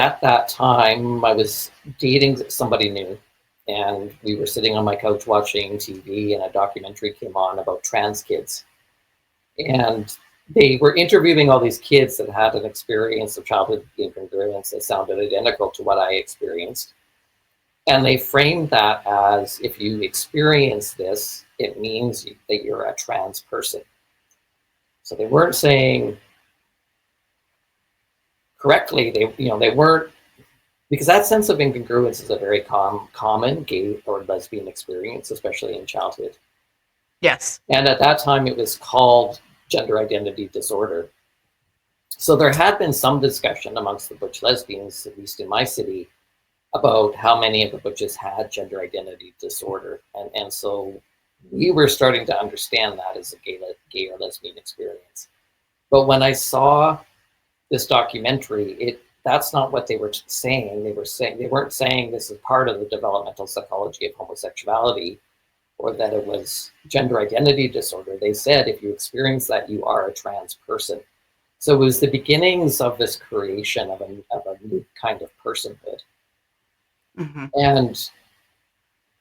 at that time, I was dating somebody new, and we were sitting on my couch watching TV, and a documentary came on about trans kids. And they were interviewing all these kids that had an experience of childhood incongruence that sounded identical to what I experienced. And they framed that as, if you experience this, it means that you're a trans person. So they weren't saying correctly, they weren't, because that sense of incongruence is a very common gay or lesbian experience, especially in childhood. Yes. And at that time, it was called gender identity disorder. So there had been some discussion amongst the Butch lesbians, at least in my city, about how many of the Butches had gender identity disorder. And so we were starting to understand that as a gay or lesbian experience. But when I saw this documentary, that's not what they were saying. They weren't saying this is part of the developmental psychology of homosexuality, or that it was gender identity disorder. They said, if you experience that, you are a trans person. So it was the beginnings of this creation of a new kind of personhood. Mm-hmm. And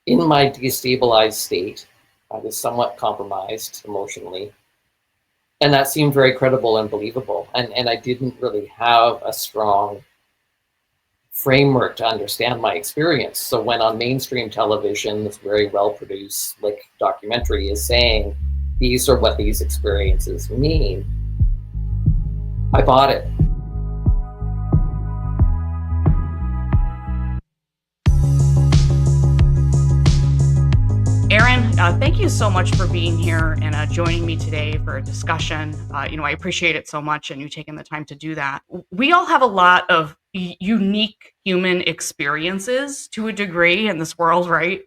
in my destabilized state, I was somewhat compromised emotionally. And that seemed very credible and believable. And I didn't really have a strong framework to understand my experience. So when on mainstream television, this very well-produced, slick documentary is saying, these are what these experiences mean, I bought it. Aaron, thank you so much for being here and joining me today for a discussion. I appreciate it so much, and you taking the time to do that. We all have a lot of unique human experiences to a degree in this world, right?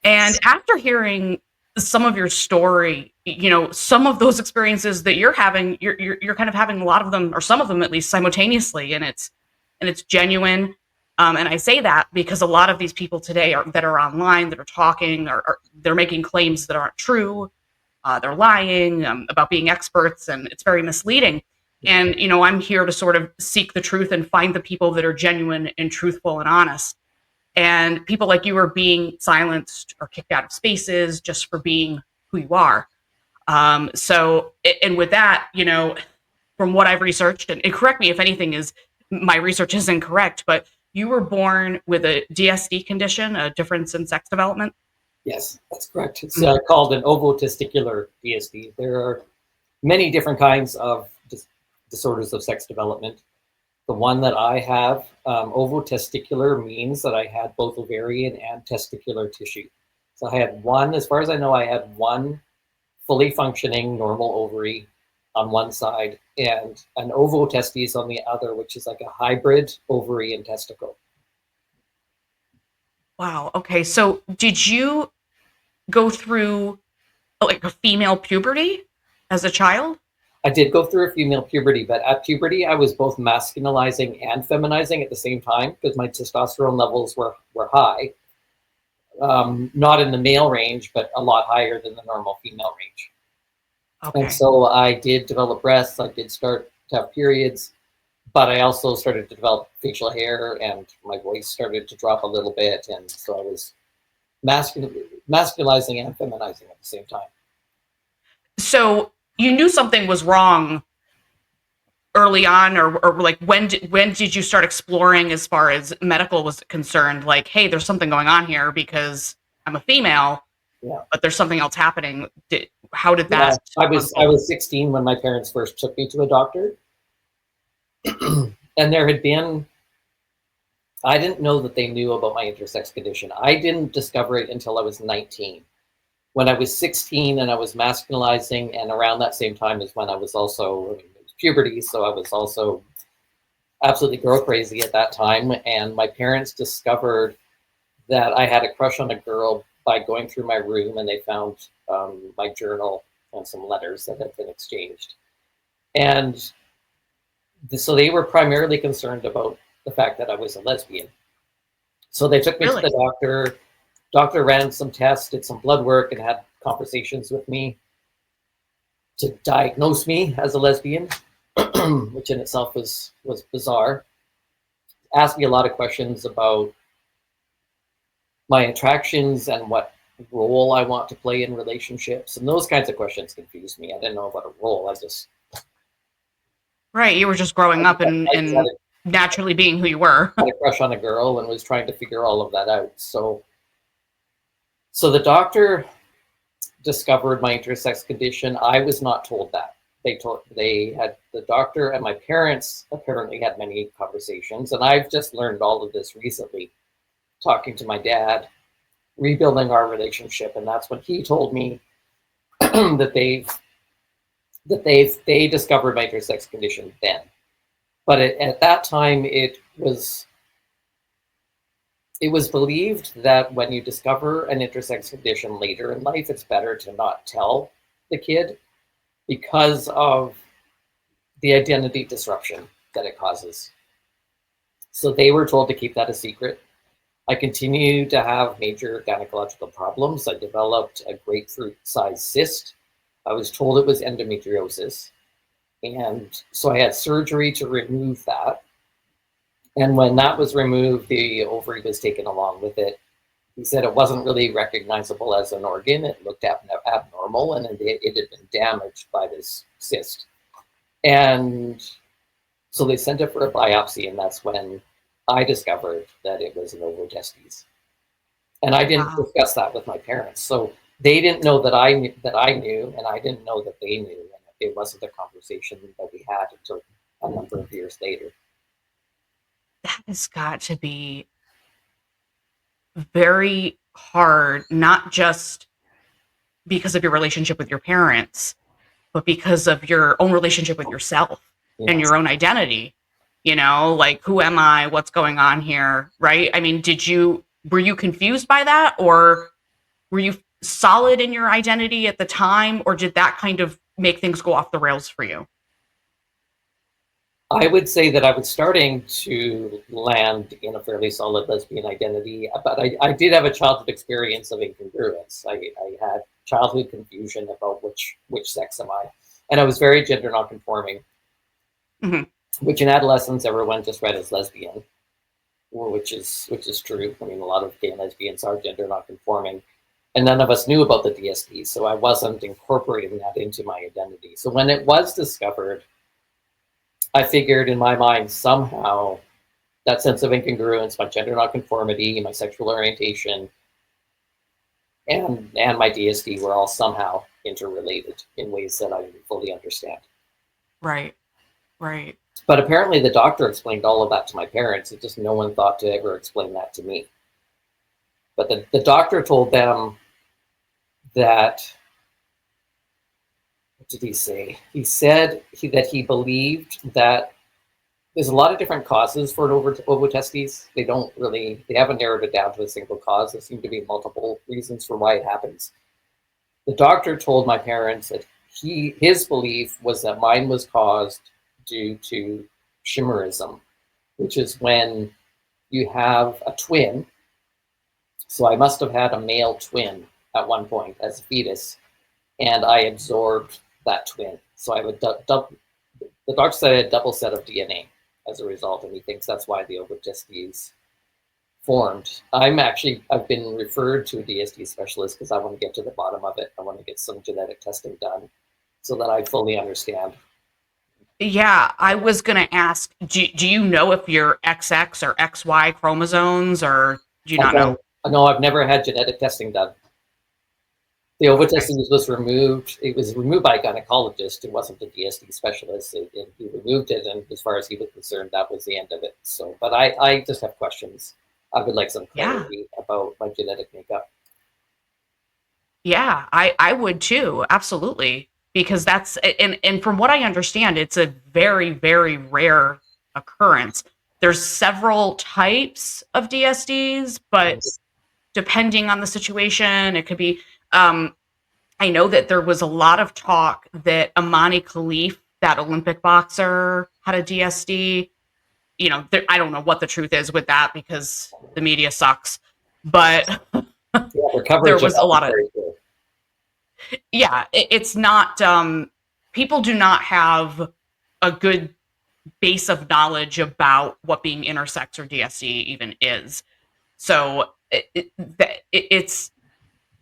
And after hearing some of your story, some of those experiences that you're having, you're kind of having a lot of them, or some of them at least, simultaneously, and it's genuine. And I say that because a lot of these people today that are online, that are talking, or they're making claims that aren't true. They're lying about being experts, and it's very misleading. And, I'm here to sort of seek the truth and find the people that are genuine and truthful and honest. And people like you are being silenced or kicked out of spaces just for being who you are. So, and with that, from what I've researched, and correct me if my research is incorrect, but you were born with a DSD condition, a difference in sex development? Yes, that's correct. It's called an ovotesticular DSD. There are many different kinds of disorders of sex development. The one that I have, ovotesticular, means that I had both ovarian and testicular tissue. So I had one, as far as I know, I had one fully functioning normal ovary on one side and an ovotestes on the other, which is like a hybrid ovary and testicle. Wow. Okay. So did you go through like a female puberty as a child? I did go through a female puberty, but at puberty, I was both masculinizing and feminizing at the same time because my testosterone levels were high. Not in the male range, but a lot higher than the normal female range. Okay. And so I did develop breasts. I did start to have periods, but I also started to develop facial hair, and my voice started to drop a little bit. And so I was masculizing and feminizing at the same time. So you knew something was wrong early on, or like when did you start exploring as far as medical was concerned? Like, hey, there's something going on here because I'm a female. Yeah. But there's something else happening. How did that? Yeah, I was 16 when my parents first took me to a doctor. And there had been, I didn't know that they knew about my intersex condition. I didn't discover it until I was 19. When I was 16 and I was masculinizing, and around that same time is when I was also, it was puberty, so I was also absolutely girl crazy at that time. And my parents discovered that I had a crush on a girl by going through my room, and they found my journal and some letters that had been exchanged. And so they were primarily concerned about the fact that I was a lesbian. So they took me to the doctor. Doctor ran some tests, did some blood work, and had conversations with me to diagnose me as a lesbian, which in itself was bizarre. asked me a lot of questions about my attractions and what role I want to play in relationships. And those kinds of questions confused me. I didn't know about a role. Right. You were just growing up and naturally being who you were. had a crush on a girl and was trying to figure all of that out. So the doctor discovered my intersex condition. I was not told that. The doctor and my parents apparently had many conversations, and I've just learned all of this recently, talking to my dad, rebuilding our relationship, and that's when he told me that they discovered my intersex condition then. But at that time, it was believed that when you discover an intersex condition later in life, it's better to not tell the kid because of the identity disruption that it causes. So they were told to keep that a secret. I continued to have major gynecological problems. I developed a grapefruit-sized cyst. I was told it was endometriosis. And so I had surgery to remove that. And when that was removed, the ovary was taken along with it. He said it wasn't really recognizable as an organ. It looked abnormal, and it had been damaged by this cyst. And so they sent it for a biopsy, and that's when I discovered that it was an ovotestes. And I didn't discuss that with my parents. So they didn't know that I knew, and I didn't know that they knew. And it wasn't a conversation that we had until a number of years later. That has got to be very hard, not just because of your relationship with your parents, but because of your own relationship with yourself and your own identity. You know, like, who am I? What's going on here? Right? I mean, were you confused by that, or were you solid in your identity at the time, or did that kind of make things go off the rails for you? I would say that I was starting to land in a fairly solid lesbian identity, but I did have a childhood experience of incongruence. I had childhood confusion about which sex am I, and I was very gender nonconforming, which in adolescence everyone just read as lesbian, which is true. I mean, a lot of gay lesbians are gender nonconforming, and none of us knew about the DSD, so I wasn't incorporating that into my identity. So when it was discovered, I figured in my mind somehow that sense of incongruence, my gender nonconformity, my sexual orientation, and my DSD were all somehow interrelated in ways that I didn't fully understand. Right, right. But apparently the doctor explained all of that to my parents. It just no one thought to ever explain that to me. But the doctor told them that, what did he say? He said that he believed that there's a lot of different causes for an ovotestes. They haven't narrowed it down to a single cause. There seem to be multiple reasons for why it happens. The doctor told my parents that his belief was that mine was caused due to chimerism, which is when you have a twin. So I must have had a male twin at one point as a fetus, and I absorbed that twin. So I have the doctor said I had a double set of DNA as a result, and he thinks that's why the ovotestes formed. I've been referred to a DSD specialist because I want to get to the bottom of it. I want to get some genetic testing done so that I fully understand. Yeah, I was going to ask, do you know if you're XX or XY chromosomes, or do you not know? No, I've never had genetic testing done. The ovotestes was removed. It was removed by a gynecologist. It wasn't a DSD specialist. He removed it, and as far as he was concerned, that was the end of it. So, but I just have questions. I would like some clarity about my genetic makeup. Yeah, I would too. Absolutely. Because that's, and from what I understand, it's a very, very rare occurrence. There's several types of DSDs, but depending on the situation, it could be, I know that there was a lot of talk that Amani Khalif, that Olympic boxer, had a DSD. You know, I don't know what the truth is with that because the media sucks, but there was a lot of, it's not, people do not have a good base of knowledge about what being intersex or DSD even is. So it's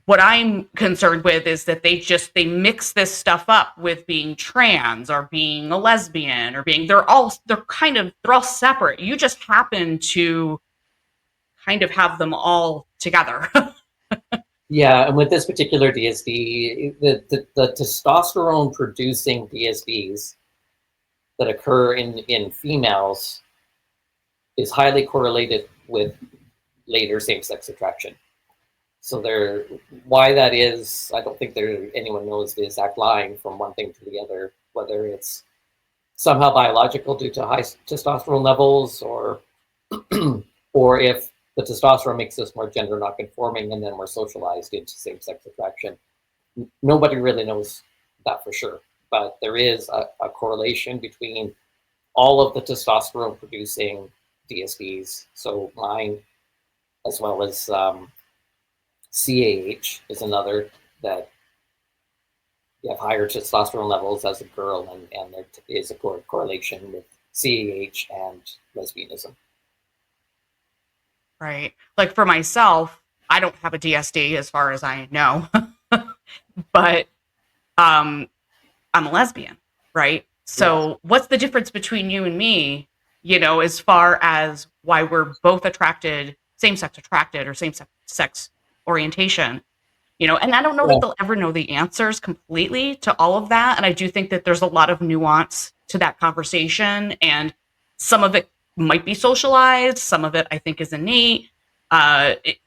what I'm concerned with is that they mix this stuff up with being trans or being a lesbian or being they're all separate. You just happen to kind of have them all together. Yeah, and with this particular DSD, the testosterone producing DSDs that occur in females is highly correlated with later same-sex attraction. So why that is, I don't think anyone knows the exact line from one thing to the other, whether it's somehow biological due to high testosterone levels, or or if the testosterone makes us more gender not conforming and then we're socialized into same-sex attraction. Nobody really knows that for sure, but there is a correlation between all of the testosterone producing DSDs, so mine, as well as CAH is another, that you have higher testosterone levels as a girl, and there is a correlation with CAH and lesbianism. Right. Like for myself, I don't have a DSD as far as I know, but I'm a lesbian, right? So what's the difference between you and me, as far as why we're both attracted, same-sex attracted or same-sex orientation, and I don't know that they'll ever know the answers completely to all of that. And I do think that there's a lot of nuance to that conversation, and some of it might be socialized, some of it I think is innate. But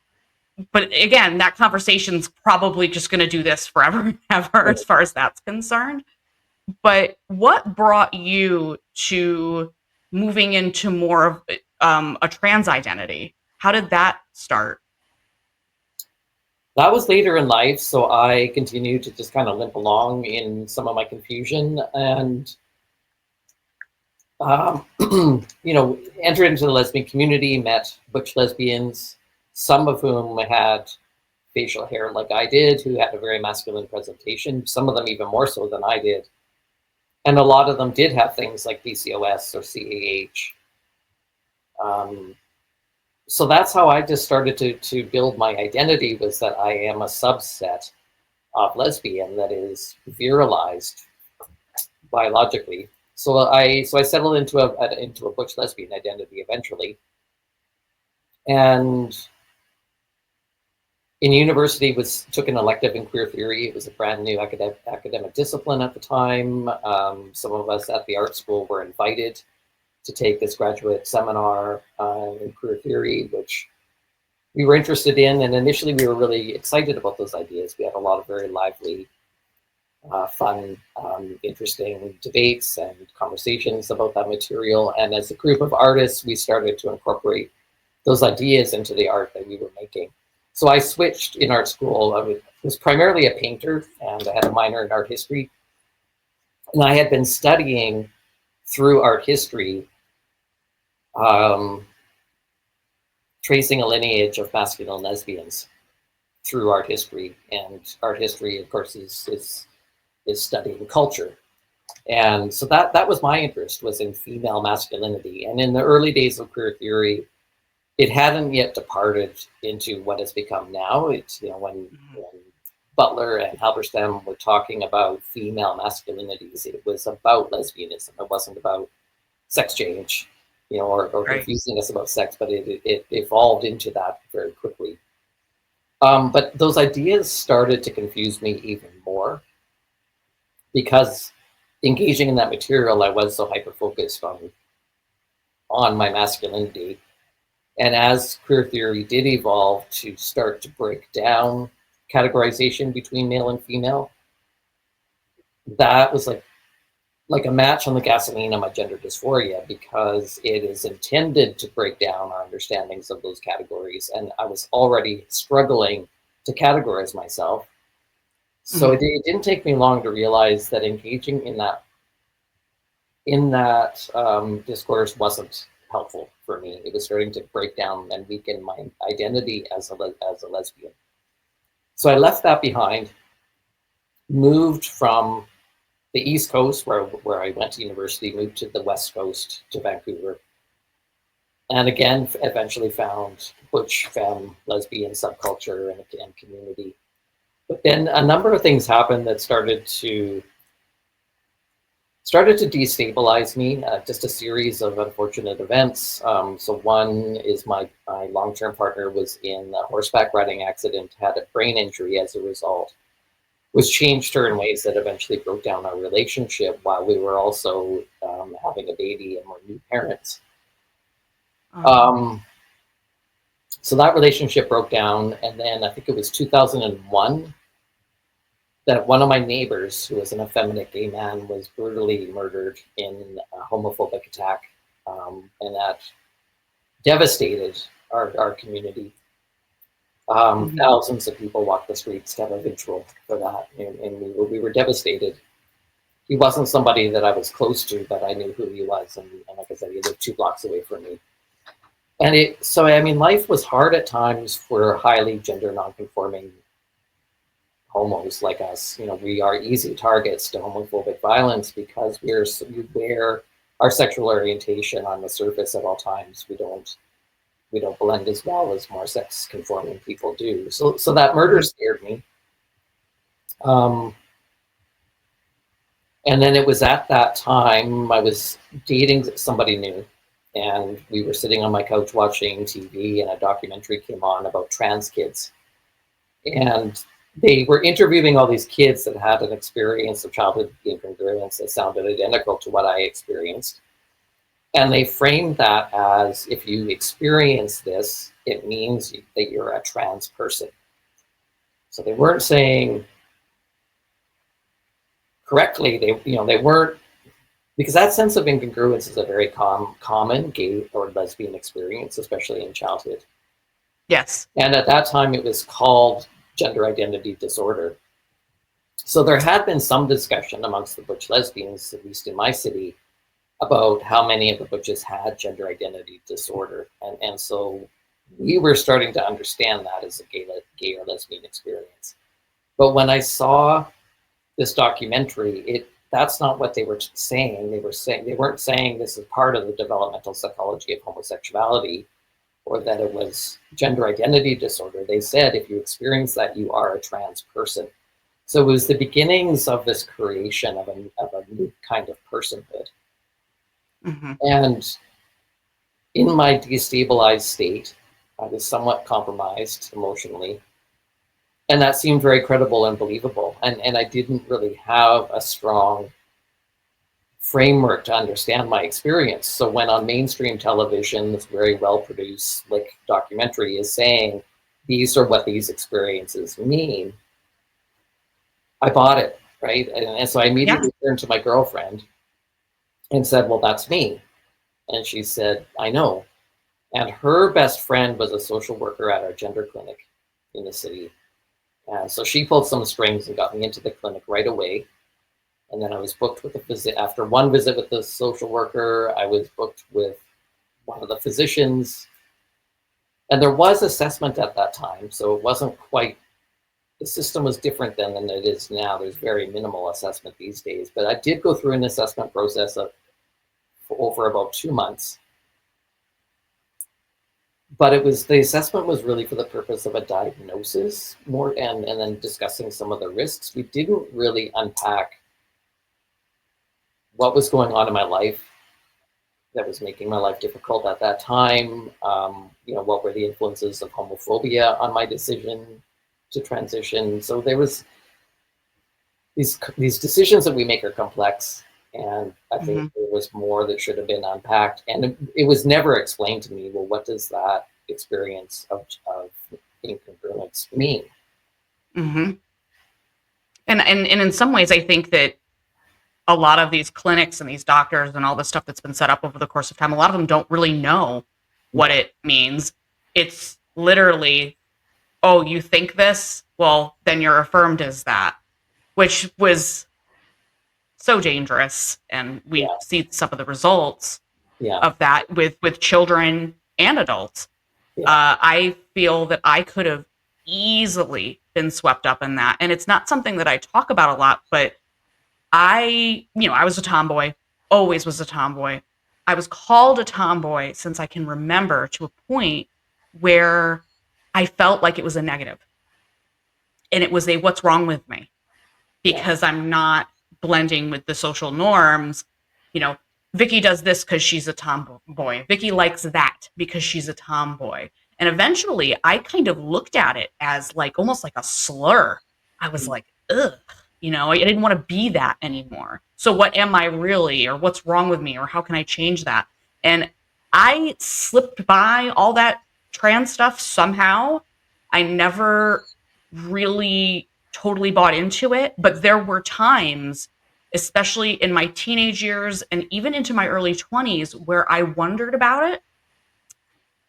again, that conversation's probably just going to do this forever and ever as far as that's concerned. But what brought you to moving into more of a trans identity? How did that start? That was later in life, so I continued to just kind of limp along in some of my confusion, and entered into the lesbian community, met Butch Lesbians, some of whom had facial hair like I did, who had a very masculine presentation, some of them even more so than I did. And a lot of them did have things like PCOS or CAH. So that's how I just started to build my identity, was that I am a subset of lesbian that is virilized biologically. So I settled into a Butch lesbian identity eventually. And in university took an elective in queer theory. It was a brand new academic discipline at the time. Some of us at the art school were invited to take this graduate seminar in queer theory, which we were interested in. And initially we were really excited about those ideas. We had a lot of very lively, fun, interesting debates and conversations about that material. And as a group of artists, we started to incorporate those ideas into the art that we were making. So I switched in art school. I was primarily a painter, and I had a minor in art history. And I had been studying through art history, tracing a lineage of masculine lesbians through art history. And art history, of course, is studying culture. And so that was my interest, was in female masculinity. And in the early days of queer theory, it hadn't yet departed into what it's become now. It's, when Butler and Halberstam were talking about female masculinities, it was about lesbianism. It wasn't about sex change, or confusing us about sex, but it evolved into that very quickly. But those ideas started to confuse me even more, because engaging in that material, I was so hyper-focused on my masculinity. And as queer theory did evolve to start to break down categorization between male and female, that was like a match on the gasoline of my gender dysphoria, because it is intended to break down our understandings of those categories. And I was already struggling to categorize myself. So it didn't take me long to realize that engaging in that discourse wasn't helpful for me. It was starting to break down and weaken my identity as a lesbian. So I left that behind, moved from the East Coast, where I went to university, moved to the West Coast to Vancouver, and again eventually found butch femme lesbian subculture and community. But then a number of things happened that started to destabilize me. Just a series of unfortunate events. So one is my long-term partner was in a horseback riding accident, had a brain injury as a result, which changed her in ways that eventually broke down our relationship while we were also having a baby and were new parents. So that relationship broke down, and then I think it was 2001 that one of my neighbors, who was an effeminate gay man, was brutally murdered in a homophobic attack, and that devastated our community. Thousands of people walked the streets to have a vigil for that, and we were devastated. He wasn't somebody that I was close to, but I knew who he was, and like I said, he lived 2 blocks away from me. And so I mean, life was hard at times for highly gender nonconforming homos like us. You know, we are easy targets to homophobic violence because we wear our sexual orientation on the surface at all times. We don't blend as well as more sex conforming people do. So that murder scared me. And then it was at that time I was dating somebody new, and we were sitting on my couch watching TV, and a documentary came on about trans kids. And they were interviewing all these kids that had an experience of childhood incongruence that sounded identical to what I experienced. And they framed that as, if you experience this, it means that you're a trans person. So they weren't saying correctly, they weren't, because that sense of incongruence is a very common gay or lesbian experience, especially in childhood. Yes. And at that time, it was called gender identity disorder. So there had been some discussion amongst the Butch Lesbians, at least in my city, about how many of the butches had gender identity disorder. And so we were starting to understand that as a gay or lesbian experience. But when I saw this documentary, that's not what they were saying. They weren't saying this is part of the developmental psychology of homosexuality, or that it was gender identity disorder. They said, if you experience that, you are a trans person. So it was the beginnings of this creation of a new kind of personhood. And in my destabilized state, I was somewhat compromised emotionally. And that seemed very credible and believable. And I didn't really have a strong framework to understand my experience. So when on mainstream television, this very well-produced, slick documentary is saying, these are what these experiences mean, I bought it, right? And so I immediately turned to my girlfriend and said, well, that's me. And she said, I know. And her best friend was a social worker at our gender clinic in the city. And so she pulled some strings and got me into the clinic right away. And then I was booked with a visit. After one visit with the social worker, I was booked with one of the physicians. And there was assessment at that time. So it wasn't quite, the system was different then than it is now. There's very minimal assessment these days. But I did go through an assessment process for over about 2 months. But the assessment was really for the purpose of a diagnosis more, and then discussing some of the risks. We didn't really unpack what was going on in my life that was making my life difficult at that time. What were the influences of homophobia on my decision to transition? So there was these decisions that we make are complex, and I think there was more that should have been unpacked. And it was never explained to me, well, what does that experience of incongruence mean? And in some ways, I think that a lot of these clinics and these doctors and all the stuff that's been set up over the course of time, a lot of them don't really know what it means. It's literally, oh, you think this? Well, then you're affirmed as that, which was so dangerous. And we see some of the results of that with children and adults. I feel that I could have easily been swept up in that. And it's not something that I talk about a lot, but I was a tomboy, always was a tomboy. I was called a tomboy since I can remember, to a point where I felt like it was a negative. And it was a what's wrong with me, Yeah. because I'm not blending with the social norms. You know, Vicky does this because she's a tomboy. Vicky likes that because she's a tomboy. And eventually I kind of looked at it as like almost like a slur. I was like, ugh, I didn't want to be that anymore. So what am I really, or what's wrong with me, or how can I change that? And I slipped by all that trans stuff somehow. I never really totally bought into it, but there were times, especially in my teenage years and even into my early 20s, where I wondered about it.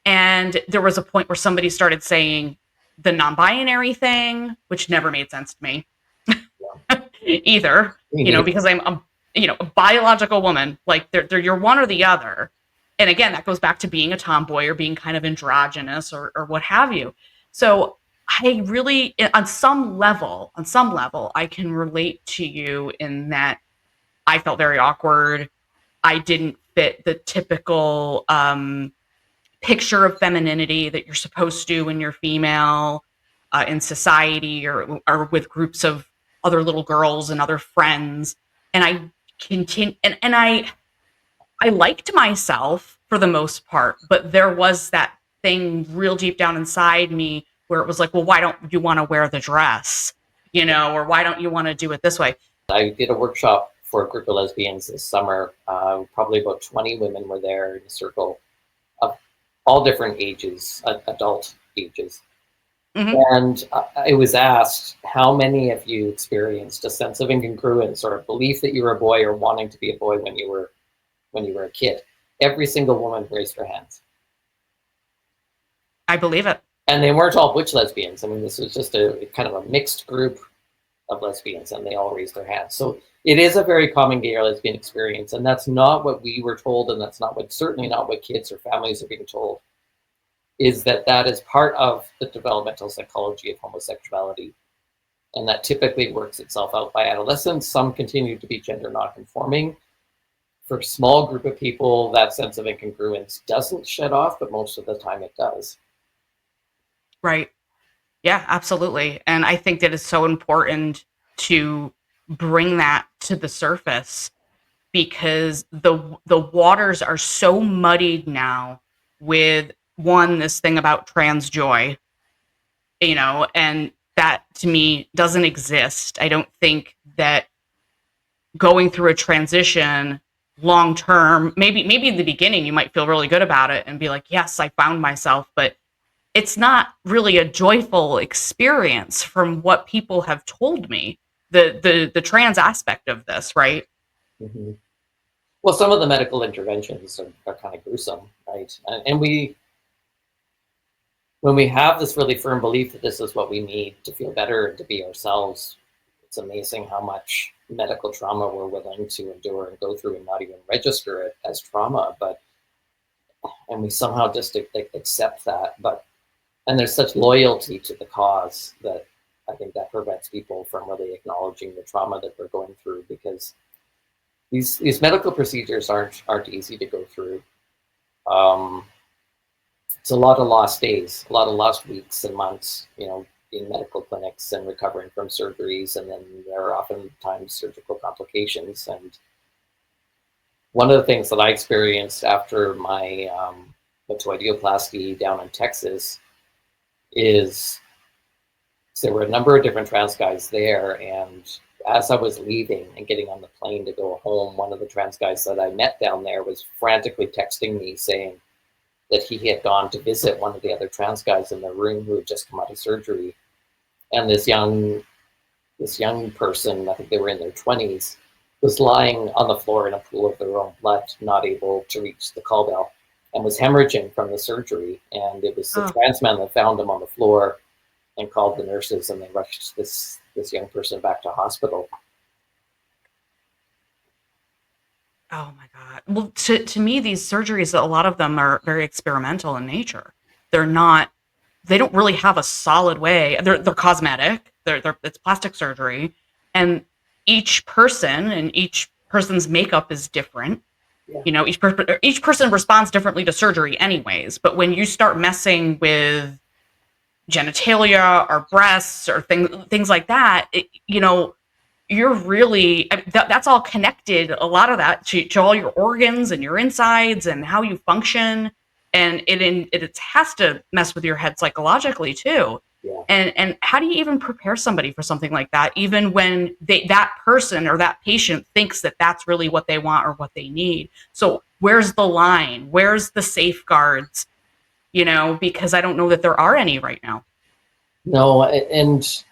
And there was a point where somebody started saying the non-binary thing, which never made sense to me either, because I'm a biological woman. Like you're one or the other. And again, that goes back to being a tomboy or being kind of androgynous or what have you. So I really, on some level, I can relate to you in that I felt very awkward. I didn't fit the typical picture of femininity that you're supposed to when you're female in society, or with groups of other little girls and other friends. And I continue, and I liked myself for the most part, but there was that thing real deep down inside me where it was like, well, why don't you want to wear the dress? Or why don't you want to do it this way? I did a workshop for a group of lesbians this summer. Probably about 20 women were there in a circle of all different ages, adult ages. Mm-hmm. And I was asked, how many of you experienced a sense of incongruence or a belief that you were a boy or wanting to be a boy when you were a kid? Every single woman raised her hands. I believe it. And they weren't all butch lesbians. I mean, this was just a kind of a mixed group of lesbians, and they all raised their hands. So it is a very common gay or lesbian experience, and that's not what we were told, and that's certainly not what kids or families are being told, is that is part of the developmental psychology of homosexuality, and that typically works itself out by adolescence. Some continue to be gender non-conforming. For a small group of people, that sense of incongruence doesn't shut off, but most of the time it does. Right. Yeah, absolutely. And I think that it's so important to bring that to the surface, because the waters are so muddied now with, one, this thing about trans joy, and that to me doesn't exist. I don't think that going through a transition long term, maybe in the beginning you might feel really good about it and be like, yes, I found myself, but it's not really a joyful experience from what people have told me, the trans aspect of this, right? Mm-hmm. Well, some of the medical interventions are kind of gruesome, right? And when we have this really firm belief that this is what we need to feel better and to be ourselves, it's amazing how much medical trauma we're willing to endure and go through and not even register it as trauma, and we somehow just accept that. And there's such loyalty to the cause that I think that prevents people from really acknowledging the trauma that they're going through, because these medical procedures aren't easy to go through. It's a lot of lost days, a lot of lost weeks and months, in medical clinics and recovering from surgeries, and then there are oftentimes surgical complications. And one of the things that I experienced after my metoidioplasty down in Texas is there were a number of different trans guys there, and as I was leaving and getting on the plane to go home, one of the trans guys that I met down there was frantically texting me saying that he had gone to visit one of the other trans guys in the room who had just come out of surgery, and this young person, I think they were in their 20s, was lying on the floor in a pool of their own blood, not able to reach the call bell, and was hemorrhaging from the surgery. And it was the trans man that found him on the floor and called the nurses, and they rushed this young person back to hospital. Oh my God. Well, to me, these surgeries, a lot of them are very experimental in nature. They don't really have a solid way. They're cosmetic. It's plastic surgery. And each person and each person's makeup is different. Yeah. You know, each person responds differently to surgery anyways, but when you start messing with genitalia or breasts or things like that, you know, you're really that's all connected, a lot of that, to all your organs and your insides and how you function, and it has to mess with your head psychologically too. Yeah. And how do you even prepare somebody for something like that, even when that person or that patient thinks that that's really what they want or what they need? So where's the line? Where's the safeguards? You know, because I don't know that there are any right now. No, and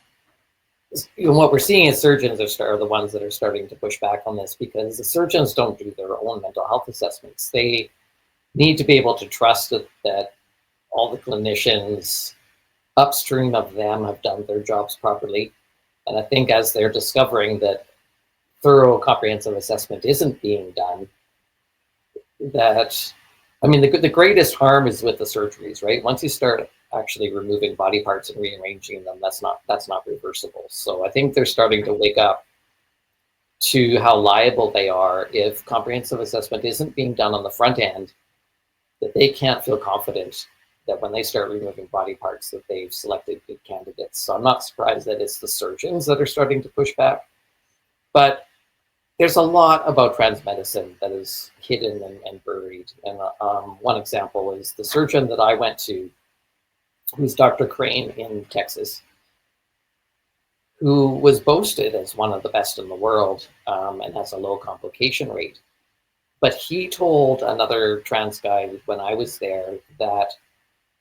what we're seeing is surgeons are the ones that are starting to push back on this, because the surgeons don't do their own mental health assessments. They need to be able to trust that all the clinicians upstream of them have done their jobs properly. And I think as they're discovering that thorough comprehensive assessment isn't being done, that, I mean, the greatest harm is with the surgeries, right? Once you start actually removing body parts and rearranging them, that's not reversible. So I think they're starting to wake up to how liable they are if comprehensive assessment isn't being done on the front end, that they can't feel confident that when they start removing body parts that they've selected good candidates. So I'm not surprised that it's the surgeons that are starting to push back. But there's a lot about trans medicine that is hidden and buried. And one example is the surgeon that I went to, who's Dr. Crane in Texas, who was boasted as one of the best in the world, and has a low complication rate. But he told another trans guy when I was there that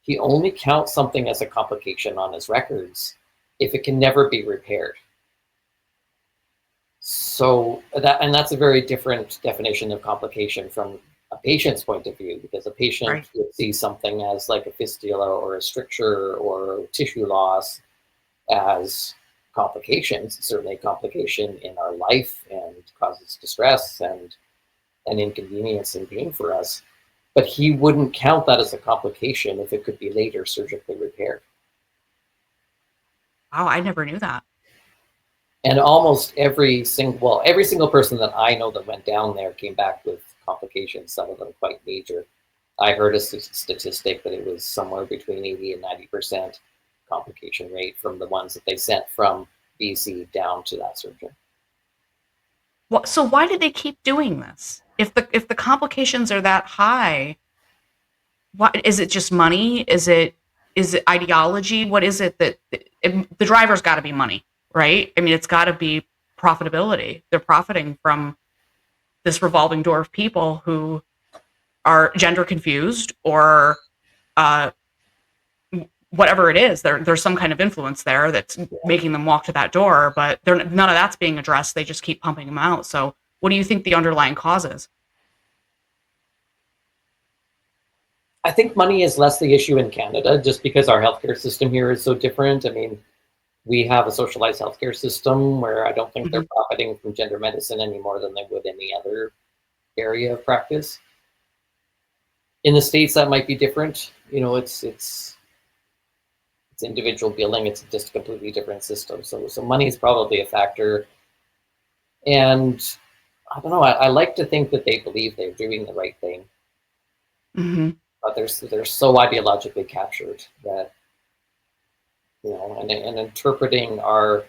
he only counts something as a complication on his records if it can never be repaired. So that's a very different definition of complication from a patient's point of view, because a patient would see something as like a fistula or a stricture or tissue loss as complications, certainly a complication in our life and causes distress and inconvenience and pain for us. But he wouldn't count that as a complication if it could be later surgically repaired. Wow, I never knew that. And almost every single person that I know that went down there came back with complications, some of them quite major. I heard a statistic that it was somewhere between 80 and 90% complication rate from the ones that they sent from BC down to that surgeon. Well, so why did they keep doing this? If the complications are that high, what is it? Just money? Is it ideology? What is it that the driver's got to be money, right? I mean, it's got to be profitability. They're profiting from this revolving door of people who are gender confused or whatever it is. There's some kind of influence there that's making them walk to that door, but none of that's being addressed. They just keep pumping them out. So what do you think the underlying cause is? I think money is less the issue in Canada, just because our healthcare system here is so different. I mean, we have a socialized healthcare system where I don't think they're profiting from gender medicine any more than they would any other area of practice. In the States, that might be different. You know, it's individual billing. It's just a completely different system. So money is probably a factor. And I don't know, I like to think that they believe they're doing the right thing. But they're so ideologically captured that, you know, and interpreting our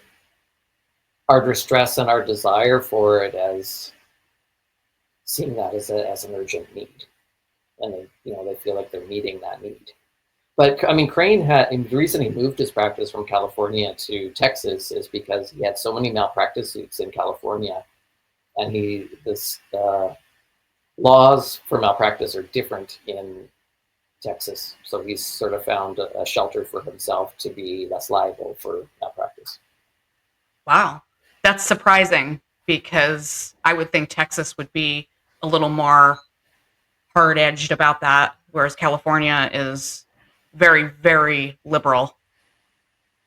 distress and our desire for it as seeing that as an urgent need, and they feel like they're meeting that need. But I mean, Crane the reason he moved his practice from California to Texas is because he had so many malpractice suits in California, and laws for malpractice are different in Texas. So he's sort of found a shelter for himself to be less liable for malpractice. Wow. That's surprising, because I would think Texas would be a little more hard-edged about that, whereas California is very, very liberal.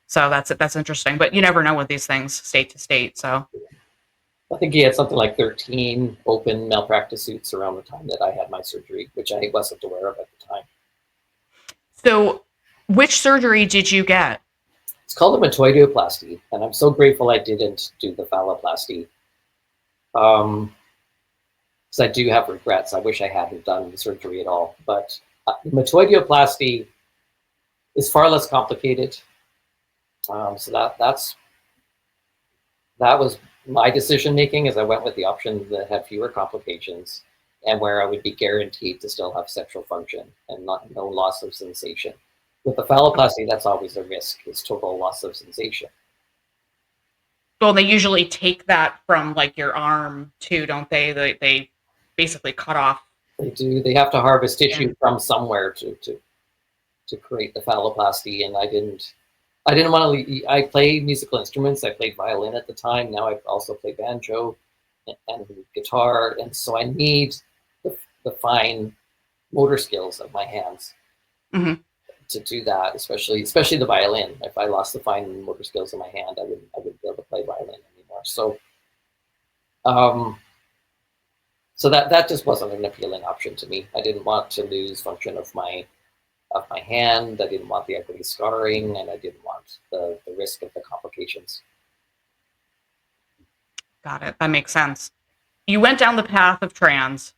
So that's interesting. But you never know with these things, state to state. So I think he had something like 13 open malpractice suits around the time that I had my surgery, which I wasn't aware of at the time. So which surgery did you get? It's called a metoidioplasty, and I'm so grateful I didn't do the phalloplasty. Because I do have regrets. I wish I hadn't done the surgery at all. But metoidioplasty is far less complicated. So that was my decision making, as I went with the option that had fewer complications and where I would be guaranteed to still have sexual function and no loss of sensation. With the phalloplasty, that's always a risk, is total loss of sensation. Well, they usually take that from like your arm too, don't they? They basically cut off. They do. They have to harvest tissue from somewhere to create the phalloplasty, and I didn't want to. I play musical instruments. I played violin at the time. Now I also play banjo and guitar, and so I need the fine motor skills of my hands to do that. Especially the violin. If I lost the fine motor skills of my hand, I wouldn't be able to play violin anymore. So, so that just wasn't an appealing option to me. I didn't want to lose function of my hand. I didn't want the ugly scarring, and I didn't want the risk of the complications. Got it. That makes sense. You went down the path of trans,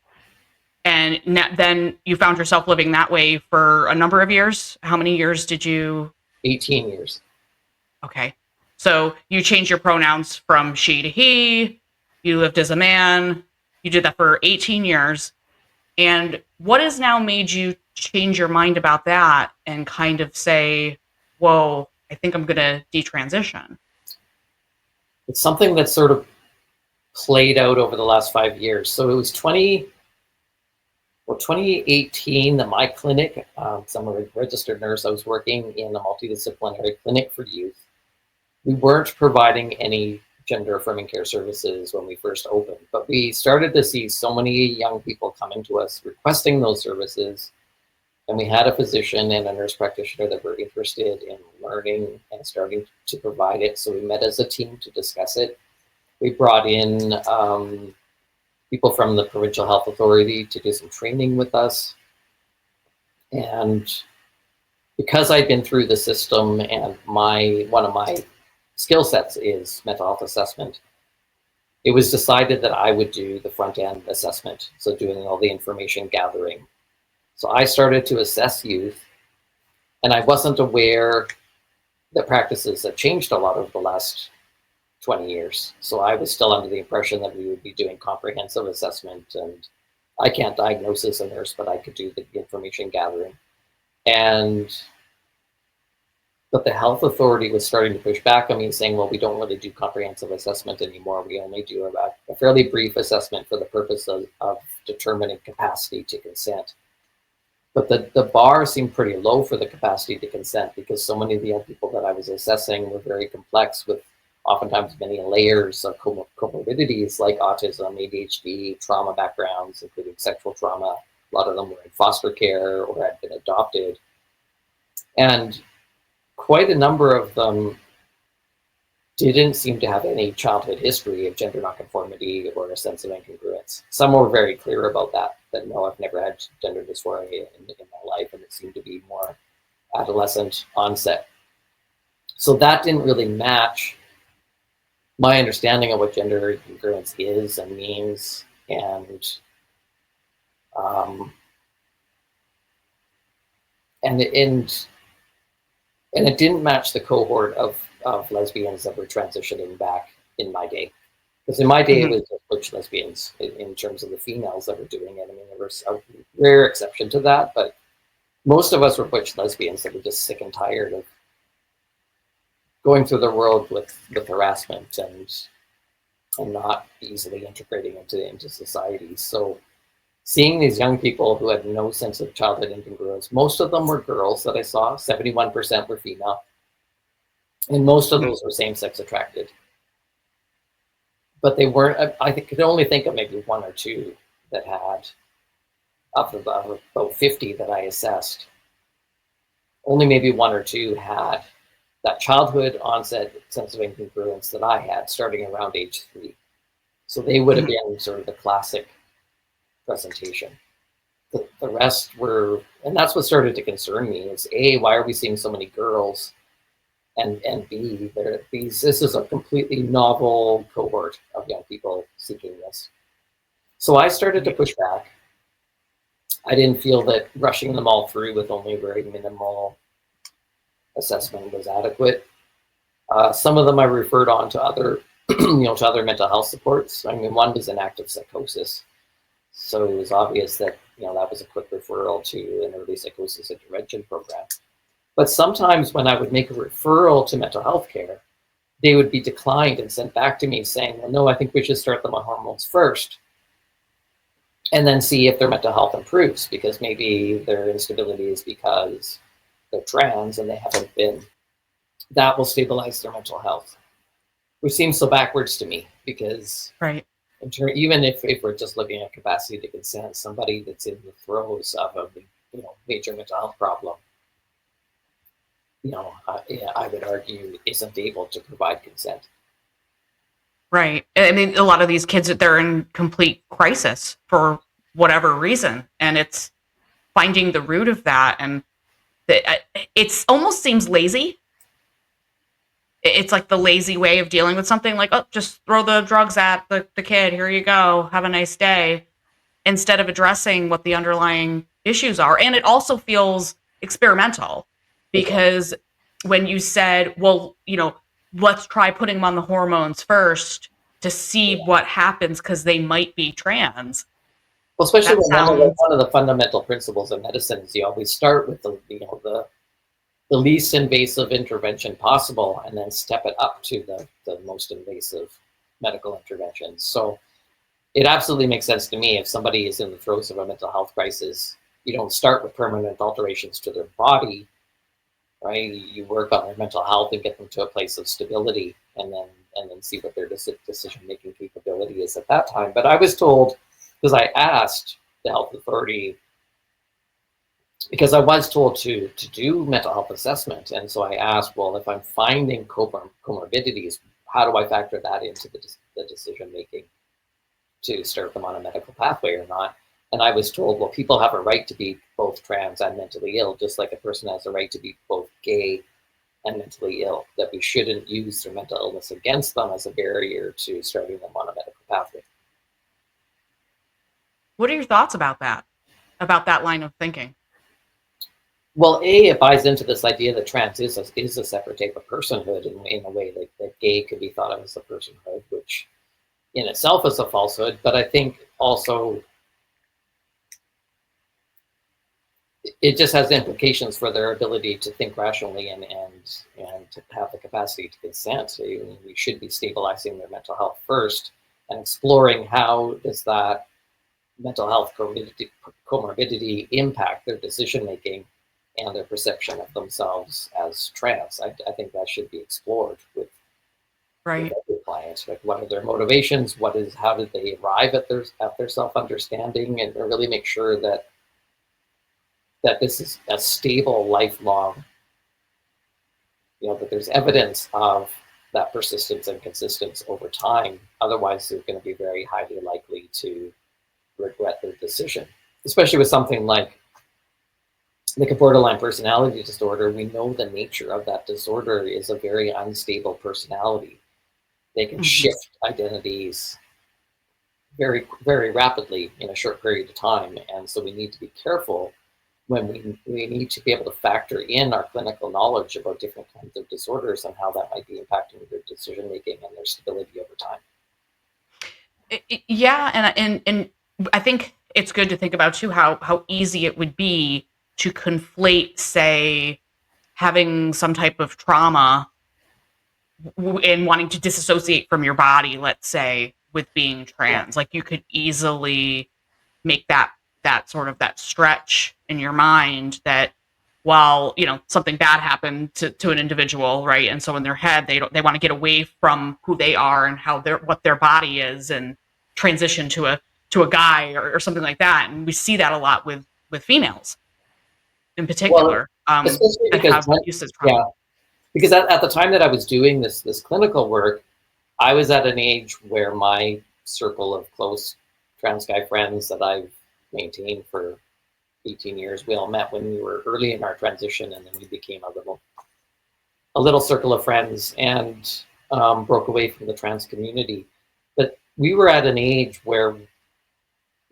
and then you found yourself living that way for a number of years. How many years did you? 18 years. Okay. So you changed your pronouns from she to he. You lived as a man. You did that for 18 years. And what has now made you change your mind about that and kind of say, whoa, I think I'm going to detransition? It's something that sort of played out over the last 5 years. So it was 2018 that my clinic, I'm a registered nurse, I was working in a multidisciplinary clinic for youth. We weren't providing any gender affirming care services when we first opened, but we started to see so many young people coming to us requesting those services. And we had a physician and a nurse practitioner that were interested in learning and starting to provide it. So we met as a team to discuss it. We brought in people from the provincial health authority to do some training with us. And because I'd been through the system, and one of my skill sets is mental health assessment, it was decided that I would do the front end assessment. So doing all the information gathering. So I started to assess youth, and I wasn't aware that practices have changed a lot over the last 20 years. So I was still under the impression that we would be doing comprehensive assessment, and I can't diagnose as a nurse, but I could do the information gathering. But the health authority was starting to push back on me, saying, well, we don't really do comprehensive assessment anymore. We only do a fairly brief assessment for the purpose of determining capacity to consent. But the bar seemed pretty low for the capacity to consent, because so many of the young people that I was assessing were very complex, with oftentimes many layers of comorbidities like autism, ADHD, trauma backgrounds, including sexual trauma. A lot of them were in foster care or had been adopted. And quite a number of them didn't seem to have any childhood history of gender nonconformity or a sense of incongruence. Some were very clear about that no, I've never had gender dysphoria in my life, and it seemed to be more adolescent onset. So that didn't really match my understanding of what gender incongruence is and means, and it didn't match the cohort of lesbians that were transitioning back in my day. Because in my day, it was just Butch Lesbians in terms of the females that were doing it. I mean, there was a rare exception to that, but most of us were Butch Lesbians that were just sick and tired of going through the world with harassment and not easily integrating into society. So seeing these young people who had no sense of childhood incongruence, most of them were girls that I saw, 71% were female, and most of those were same-sex attracted. But they weren't, I could only think of maybe one or two that had, of about 50 that I assessed, only maybe one or two had that childhood onset sense of incongruence that I had starting around age 3. So they would have been sort of the classic presentation. The rest were, and that's what started to concern me, is why are we seeing so many girls? and B, this is a completely novel cohort of young people seeking this. So I started to push back. I didn't feel that rushing them all through with only very minimal assessment was adequate. Some of them I referred on to other, to other mental health supports. I mean, one was an active psychosis, so it was obvious that that was a quick referral to an early psychosis intervention program. But sometimes when I would make a referral to mental health care, they would be declined and sent back to me saying, well, no, I think we should start them on hormones first and then see if their mental health improves, because maybe their instability is because they're trans and they haven't been. That will stabilize their mental health, which seems so backwards to me, because Right. Even if we're just looking at capacity to consent, somebody that's in the throes of a major mental health problem, I would argue isn't able to provide consent. Right. I mean, a lot of these kids, they're in complete crisis for whatever reason, and it's finding the root of that. And it's almost seems lazy. It's like the lazy way of dealing with something, like, oh, just throw the drugs at the kid. Here you go. Have a nice day. Instead of addressing what the underlying issues are. And it also feels experimental, because when you said, well, let's try putting them on the hormones first to see what happens, because they might be trans. Well, especially when one of the fundamental principles of medicine is you always start with the least invasive intervention possible, and then step it up to the most invasive medical interventions. So it absolutely makes sense to me, if somebody is in the throes of a mental health crisis, you don't start with permanent alterations to their body, right? You work on their mental health and get them to a place of stability, and then see what their decision-making capability is at that time. But I was told, because I asked the health authority, because I was told to do mental health assessment, and so I asked, well, if I'm finding comorbidities, how do I factor that into the decision-making to start them on a medical pathway or not? And I was told, well, people have a right to be both trans and mentally ill, just like a person has a right to be both gay and mentally ill, that we shouldn't use their mental illness against them as a barrier to starting them on a medical pathway. What are your thoughts about that line of thinking? Well, it buys into this idea that trans is a separate type of personhood, in a way that gay could be thought of as a personhood, which in itself is a falsehood. But I think also it just has implications for their ability to think rationally and to have the capacity to consent. So we should be stabilizing their mental health first and exploring how does that mental health comorbidity impact their decision making and their perception of themselves as trans. I think that should be explored with every client. Like, what are their motivations? How did they arrive at their self-understanding, and really make sure that this is a stable, lifelong, that there's evidence of that persistence and consistence over time. Otherwise, they're going to be very highly likely to regret their decision, especially with something like a borderline personality disorder. We know the nature of that disorder is a very unstable personality. They can shift identities very, very rapidly in a short period of time. And so we need to be careful when we need to be able to factor in our clinical knowledge about different kinds of disorders and how that might be impacting their decision making and their stability over time. Yeah, and I think it's good to think about too how easy it would be to conflate, say, having some type of trauma and wanting to disassociate from your body, let's say, with being trans. Like, you could easily make that sort of that stretch in your mind that, while something bad happened to an individual, right, and so in their head they want to get away from who they are and what their body is, and transition to a guy or something like that. And we see that a lot with females in particular, especially that have abusive trauma. Because at the time that I was doing this clinical work, I was at an age where my circle of close trans guy friends that I've maintained for 18 years, we all met when we were early in our transition, and then we became a little a little circle of friends and broke away from the trans community. But we were at an age where,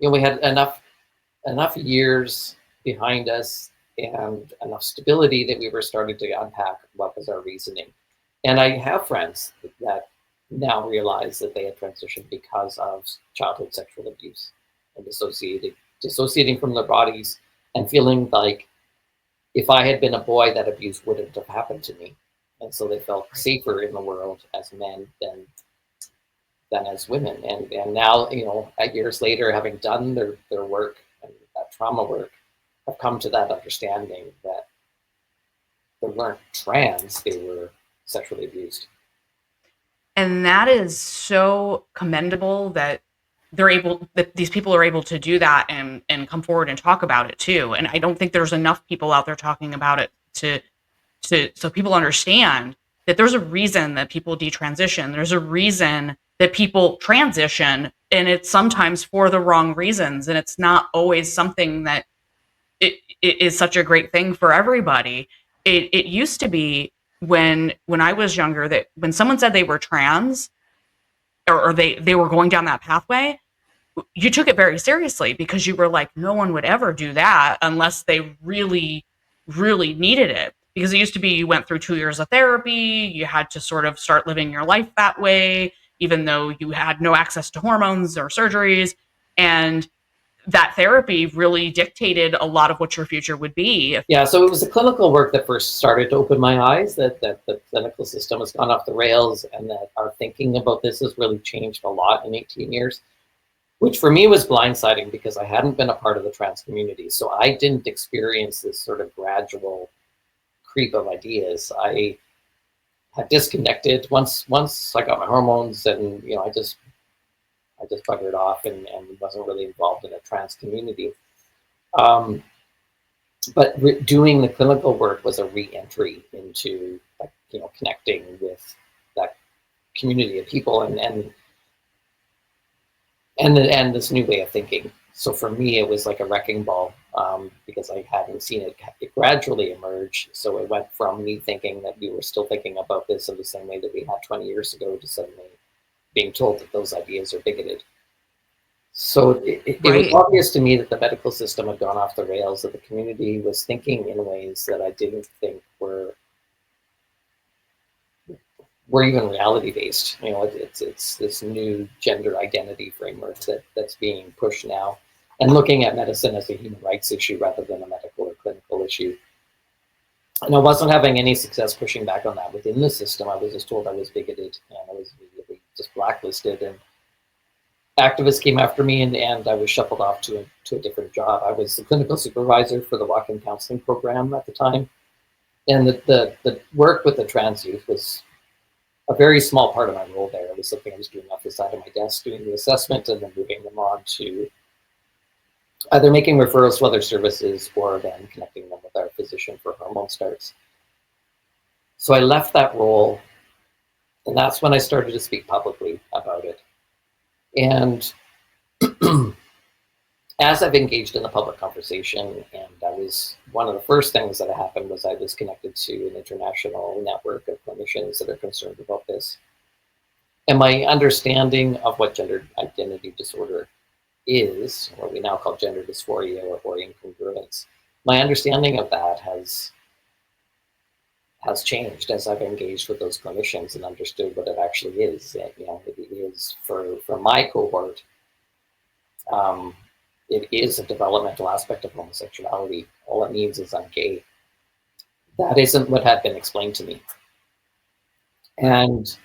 we had enough years behind us and enough stability that we were starting to unpack what was our reasoning. And I have friends that now realize that they had transitioned because of childhood sexual abuse and dissociating from their bodies and feeling like if I had been a boy, that abuse wouldn't have happened to me. And so they felt safer in the world as men than as women. And now, years later, having done their work and that trauma work, have come to that understanding that they weren't trans, they were sexually abused. And that is so commendable that these people are able to do that and come forward and talk about it too. And I don't think there's enough people out there talking about it so people understand that there's a reason that people detransition. There's a reason that people transition, and it's sometimes for the wrong reasons. And it's not always something that it is such a great thing for everybody. It used to be when I was younger that when someone said they were trans or they were going down that pathway, you took it very seriously because you were like, no one would ever do that unless they really, really needed it. Because it used to be you went through 2 years of therapy, you had to sort of start living your life that way, even though you had no access to hormones or surgeries. And that therapy really dictated a lot of what your future would be. Yeah, so it was the clinical work that first started to open my eyes that the clinical system has gone off the rails and that our thinking about this has really changed a lot in 18 years, which for me was blindsiding because I hadn't been a part of the trans community. So I didn't experience this sort of gradual creep of ideas. I had disconnected once I got my hormones, and I just buggered off and wasn't really involved in a trans community. But doing the clinical work was a re-entry into connecting with that community of people and this new way of thinking. So for me, it was like a wrecking ball because I hadn't seen it gradually emerge. So it went from me thinking that we were still thinking about this in the same way that we had 20 years ago to suddenly being told that those ideas are bigoted. So it was obvious to me that the medical system had gone off the rails, that the community was thinking in ways that I didn't think were even reality-based. It's this new gender identity framework that's being pushed now, and looking at medicine as a human rights issue rather than a medical or clinical issue. And I wasn't having any success pushing back on that within the system. I was just told I was bigoted, and I was immediately just blacklisted, and activists came after me, and I was shuffled off to a different job. I was the clinical supervisor for the walk-in counseling program at the time. And the work with the trans youth was a very small part of my role there. It was something I was doing off the side of my desk, doing the assessment and then moving them on to either making referrals to other services or then connecting them with our physician for hormone starts. So I left that role, and that's when I started to speak publicly about it. And as I've engaged in the public conversation, and one of the first things that happened was I was connected to an international network of clinicians that are concerned about this. And my understanding of what gender identity disorder is, what we now call gender dysphoria or incongruence, my understanding of that has changed as I've engaged with those clinicians and understood what it actually is. It is for my cohort, it is a developmental aspect of homosexuality. All it means is I'm gay. That isn't what had been explained to me. And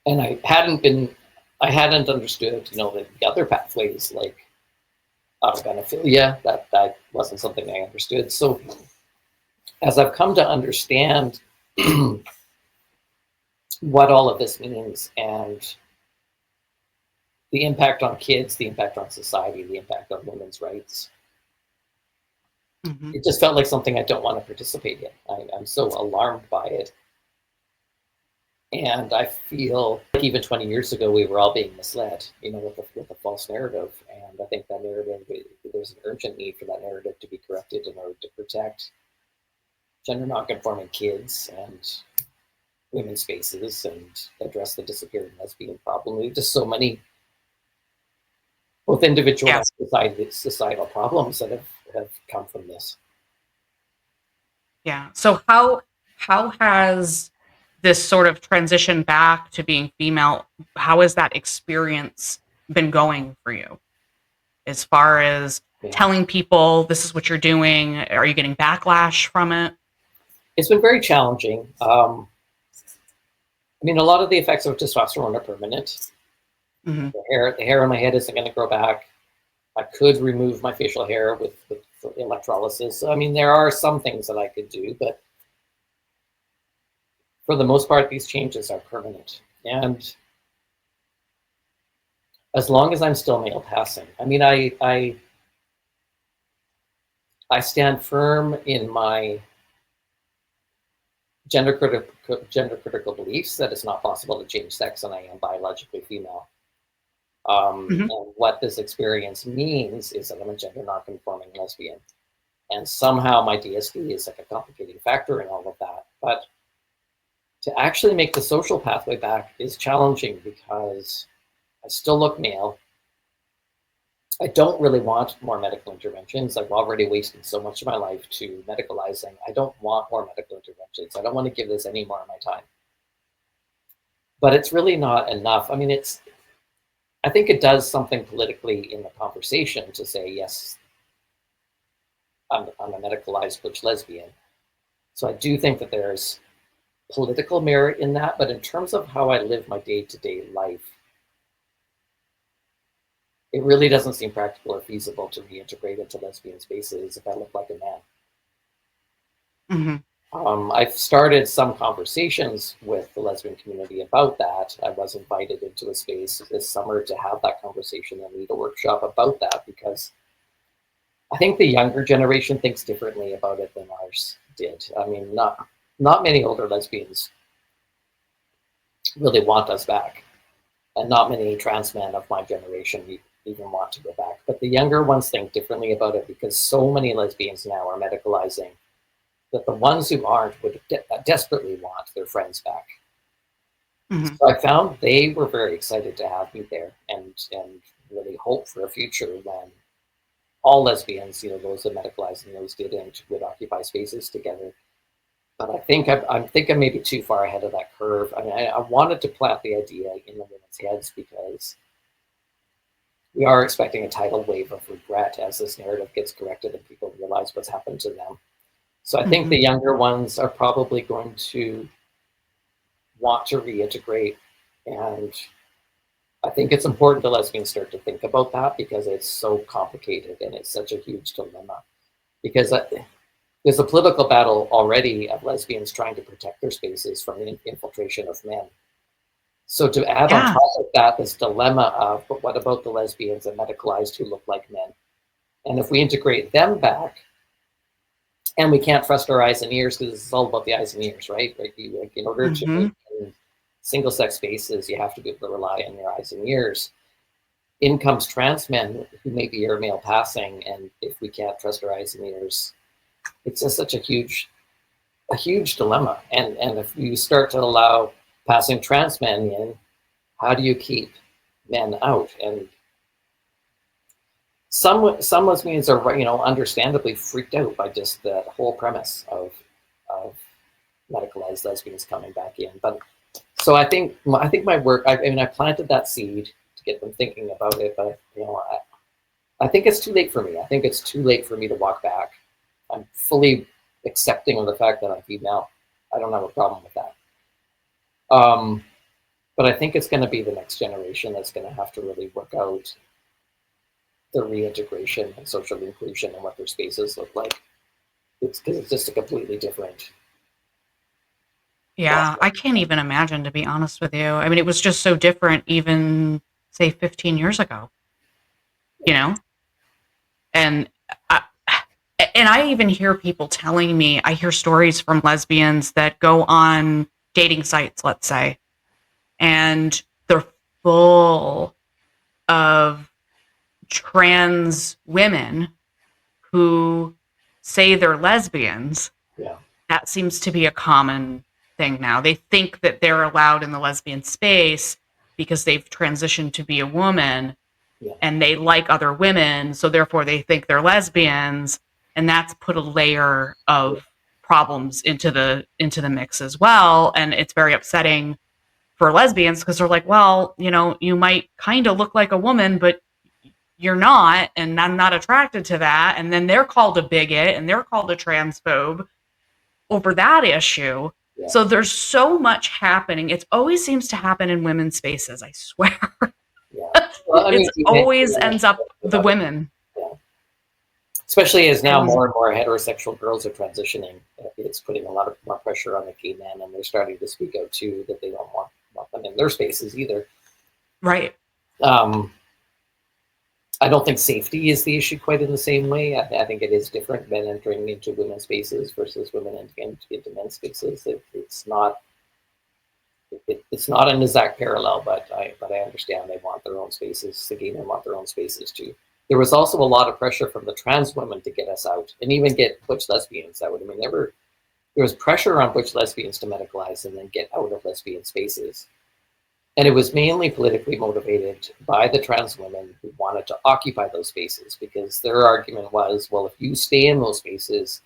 I hadn't understood, the other pathways like autogynephilia. That wasn't something I understood. So as I've come to understand what all of this means and the impact on kids, the impact on society, the impact on women's rights, it just felt like something I don't want to participate in. I'm so alarmed by it. And I feel like even 20 years ago, we were all being misled, with a false narrative. And I think that narrative, there's an urgent need for that narrative to be corrected in order to protect gender nonconforming kids and women's spaces and address the disappearing lesbian problem. There's just so many, both individual Yes. and societal problems that have come from this. Yeah. So how has this sort of transition back to being female, how has that experience been going for you? As far as Yeah. telling people this is what you're doing, are you getting backlash from it? It's been very challenging. I mean, a lot of the effects of testosterone are permanent. Mm-hmm. The hair on my head isn't going to grow back. I could remove my facial hair with electrolysis. So, I mean, there are some things that I could do, but for the most part, these changes are permanent. And as long as I'm still male passing, I mean, I stand firm in my gender critical beliefs that it's not possible to change sex, and I am biologically female. And what this experience means is that I'm a gender nonconforming lesbian, and somehow my DSD is like a complicating factor in all of that. But to actually make the social pathway back is challenging because I still look male. I don't really want more medical interventions. I've already wasted so much of my life to medicalizing. I don't want more medical interventions. I don't want to give this any more of my time. But it's really not enough. I mean, I think it does something politically in the conversation to say, yes, I'm a medicalized butch lesbian. So I do think that there's political merit in that. But in terms of how I live my day-to-day life, it really doesn't seem practical or feasible to reintegrate into lesbian spaces if I look like a man. I've started some conversations with the lesbian community about that. I was invited into a space this summer to have that conversation and lead a workshop about that, because I think the younger generation thinks differently about it than ours did. I mean, not many older lesbians really want us back, and not many trans men of my generation even want to go back. But the younger ones think differently about it because so many lesbians now are medicalizing that the ones who aren't would desperately want their friends back. So I found they were very excited to have me there, and really hope for a future when all lesbians, those that medicalized and those didn't, would occupy spaces together. But I think I'm maybe too far ahead of that curve. I mean, I wanted to plant the idea in the women's heads because we are expecting a tidal wave of regret as this narrative gets corrected and people realize what's happened to them. So I think the younger ones are probably going to want to reintegrate. And I think it's important that lesbians start to think about that, because it's so complicated and it's such a huge dilemma. Because there's a political battle already of lesbians trying to protect their spaces from the infiltration of men. So to add on top of that, this dilemma of, but what about the lesbians and medicalized who look like men? And if we integrate them back, and we can't trust our eyes and ears, because it's all about the eyes and ears, right? Like in order to make single-sex spaces, you have to be able to rely on your eyes and ears. In comes trans men who maybe are male passing, and if we can't trust our eyes and ears, it's just such a huge dilemma. And if you start to allow passing trans men in, how do you keep men out? And some lesbians are, understandably freaked out by just the whole premise of medicalized lesbians coming back in. But so I think my work, I planted that seed to get them thinking about it. But I think it's too late for me. I think it's too late for me to walk back. I'm fully accepting of the fact that I'm female. I don't have a problem with that. But I think it's going to be the next generation that's going to have to really work out the reintegration and social inclusion and what their spaces look like. It's because it's just a completely different. Yeah, I can't even imagine, to be honest with you. I mean, it was just so different even, say, 15 years ago, And I even hear people telling me, I hear stories from lesbians that go on dating sites, let's say, and they're full of trans women who say they're lesbians, that seems to be a common thing now. They think that they're allowed in the lesbian space because they've transitioned to be a woman, Yeah. and they like other women, so therefore they think they're lesbians, and that's put a layer of problems into the mix as well. And it's very upsetting for lesbians because they're like, well, you might kind of look like a woman, but you're not, and I'm not attracted to that. And then they're called a bigot and they're called a transphobe over that issue. Yeah. So there's so much happening. It always seems to happen in women's spaces, I swear. Yeah. Well, It always ends up the women. Yeah. Especially as now And- more and more heterosexual girls are transitioning. It's putting a lot of more pressure on the gay men, and they're starting to speak out too that they don't want them in their spaces either. Right. I don't think safety is the issue quite in the same way. I think it is different, men entering into women's spaces versus women entering into men's spaces. It's not an exact parallel, but I understand they want their own spaces. The gay men want their own spaces too. There was also a lot of pressure from the trans women to get us out, and even get butch lesbians out. I mean, there was pressure on butch lesbians to medicalize and then get out of lesbian spaces. And it was mainly politically motivated by the trans women who wanted to occupy those spaces, because their argument was, well, if you stay in those spaces,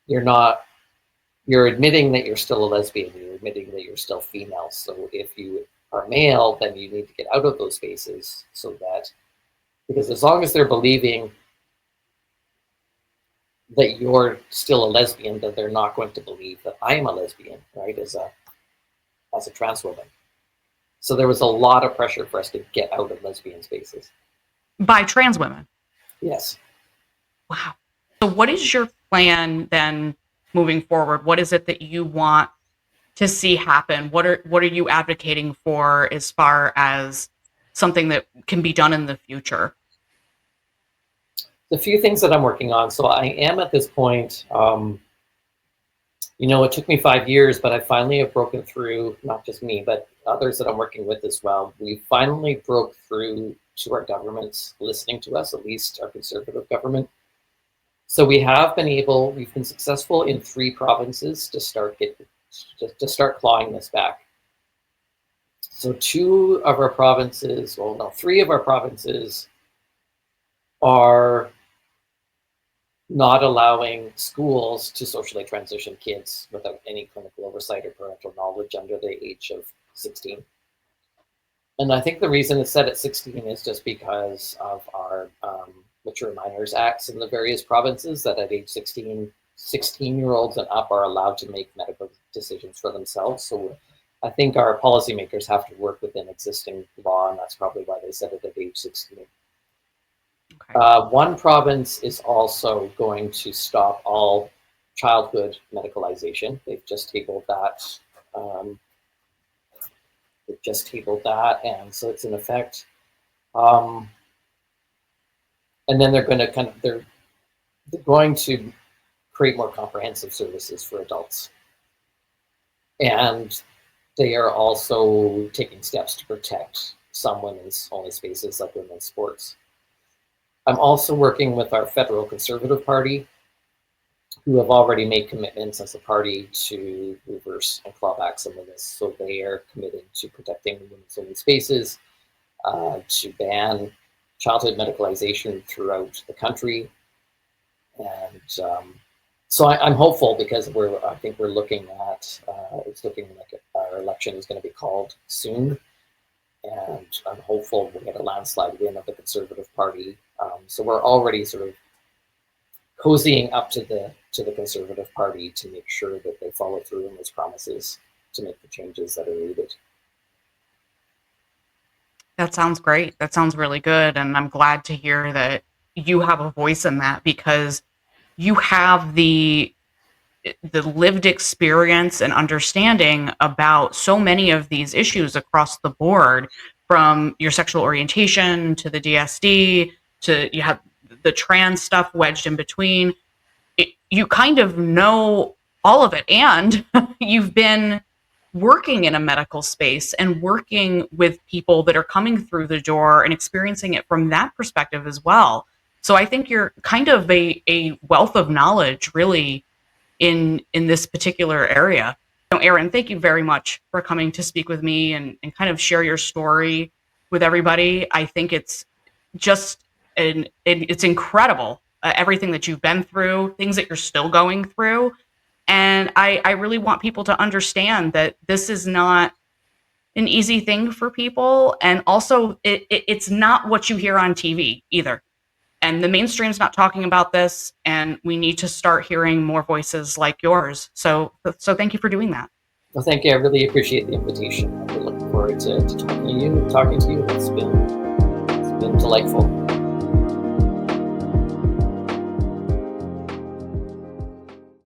you're admitting that you're still a lesbian, you're admitting that you're still female. So if you are male, then you need to get out of those spaces, so that, because as long as they're believing that you're still a lesbian, then they're not going to believe that I am a lesbian, right, as a trans woman. So there was a lot of pressure for us to get out of lesbian spaces. By trans women? Yes. Wow. So what is your plan then moving forward? What is it that you want to see happen? What are you advocating for as far as something that can be done in the future? The few things that I'm working on. So I am at this point, it took me 5 years, but I finally have broken through, not just me, but others that I'm working with as well. We finally broke through to our governments listening to us, at least our conservative government. So we've been successful in 3 provinces to start clawing this back. So 3 of our provinces are not allowing schools to socially transition kids without any clinical oversight or parental knowledge under the age of 16. And I think the reason it's set at 16 is just because of our Mature Minors Acts in the various provinces, that at age 16, 16-year-olds and up are allowed to make medical decisions for themselves. So I think our policymakers have to work within existing law, and that's probably why they set it at age 16. Okay. One province is also going to stop all childhood medicalization. They've just tabled that. And so it's in effect. And then they're going to create more comprehensive services for adults. And they are also taking steps to protect some women's only spaces, like women's sports. I'm also working with our federal Conservative Party, who have already made commitments as a party to reverse and claw back some of this. So they are committed to protecting women's only spaces, to ban childhood medicalization throughout the country. And so I'm hopeful, because I think we're looking at, it's looking like our election is going to be called soon. And I'm hopeful we'll get a landslide win of the Conservative Party. So we're already sort of cozying up to the Conservative Party to make sure that they follow through on those promises to make the changes that are needed. That sounds great. That sounds really good. And I'm glad to hear that you have a voice in that, because you have the lived experience and understanding about so many of these issues across the board, from your sexual orientation to the DSD to you have the trans stuff wedged in between. You kind of know all of it, and you've been working in a medical space and working with people that are coming through the door and experiencing it from that perspective as well. So I think you're kind of a wealth of knowledge, really, in this particular area. Aaron, thank you very much for coming to speak with me and kind of share your story with everybody. I think it's just it's incredible, everything that you've been through, things that you're still going through. And I really want people to understand that this is not an easy thing for people. And also, it's not what you hear on TV either. And the mainstream's not talking about this, and we need to start hearing more voices like yours. So thank you for doing that. Well, thank you. I really appreciate the invitation. I've been looking forward to talking to you. It's been delightful.